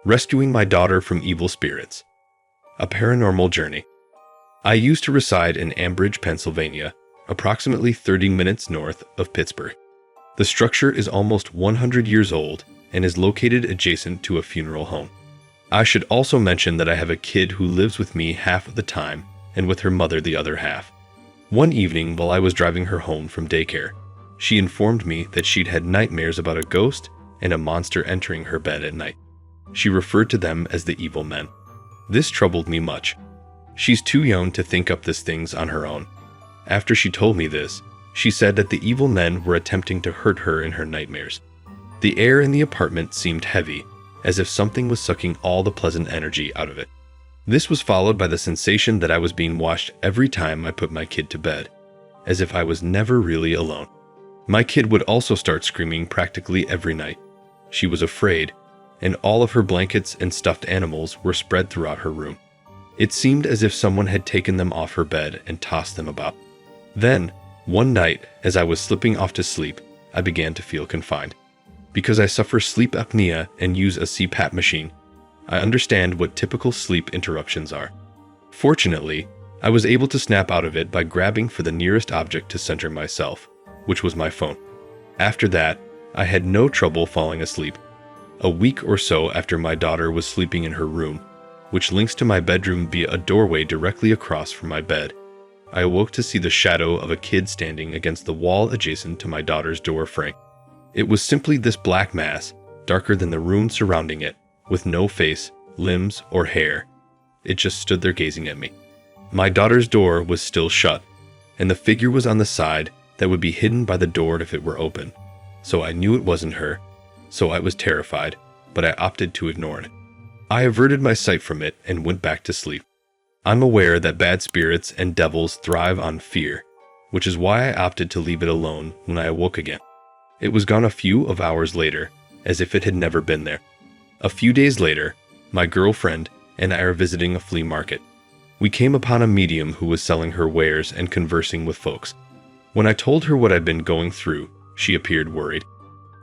Rescuing my daughter from evil spirits. A paranormal journey. I used to reside in Ambridge, Pennsylvania, approximately 30 minutes north of Pittsburgh. The structure is almost 100 years old and is located adjacent to a funeral home. I should also mention that I have a kid who lives with me half of the time and with her mother the other half. One evening while I was driving her home from daycare, she informed me that she'd had nightmares about a ghost and a monster entering her bed at night. She referred to them as the evil men. This troubled me much. She's too young to think up these things on her own. After she told me this, she said that the evil men were attempting to hurt her in her nightmares. The air in the apartment seemed heavy, as if something was sucking all the pleasant energy out of it. This was followed by the sensation that I was being watched every time I put my kid to bed, as if I was never really alone. My kid would also start screaming practically every night. She was afraid, and all of her blankets and stuffed animals were spread throughout her room. It seemed as if someone had taken them off her bed and tossed them about. Then, one night, as I was slipping off to sleep, I began to feel confined. Because I suffer sleep apnea and use a CPAP machine, I understand what typical sleep interruptions are. Fortunately, I was able to snap out of it by grabbing for the nearest object to center myself, which was my phone. After that, I had no trouble falling asleep. A week or so after my daughter was sleeping in her room, which links to my bedroom via a doorway directly across from my bed, I awoke to see the shadow of a kid standing against the wall adjacent to my daughter's door frame. It was simply this black mass, darker than the room surrounding it, with no face, limbs, or hair. It just stood there gazing at me. My daughter's door was still shut, and the figure was on the side that would be hidden by the door if it were open. So I knew it wasn't her. So I was terrified, but I opted to ignore it. I averted my sight from it and went back to sleep. I'm aware that bad spirits and devils thrive on fear, which is why I opted to leave it alone when I awoke again. It was gone a few of hours later, as if it had never been there. A few days later, my girlfriend and I are visiting a flea market. We came upon a medium who was selling her wares and conversing with folks. When I told her what I'd been going through, she appeared worried.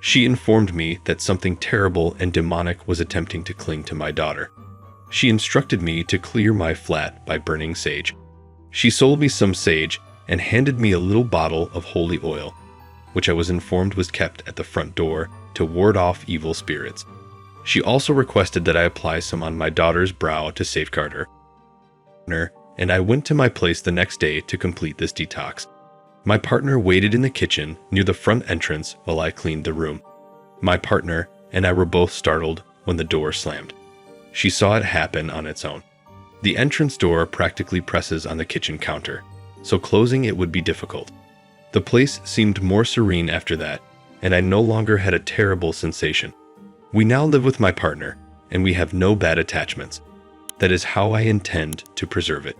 She informed me that something terrible and demonic was attempting to cling to my daughter. She instructed me to clear my flat by burning sage. She sold me some sage and handed me a little bottle of holy oil, which I was informed was kept at the front door to ward off evil spirits. She also requested that I apply some on my daughter's brow to safeguard her. And I went to my place the next day to complete this detox. My partner waited in the kitchen near the front entrance while I cleaned the room. My partner and I were both startled when the door slammed. She saw it happen on its own. The entrance door practically presses on the kitchen counter, so closing it would be difficult. The place seemed more serene after that, and I no longer had a terrible sensation. We now live with my partner, and we have no bad attachments. That is how I intend to preserve it.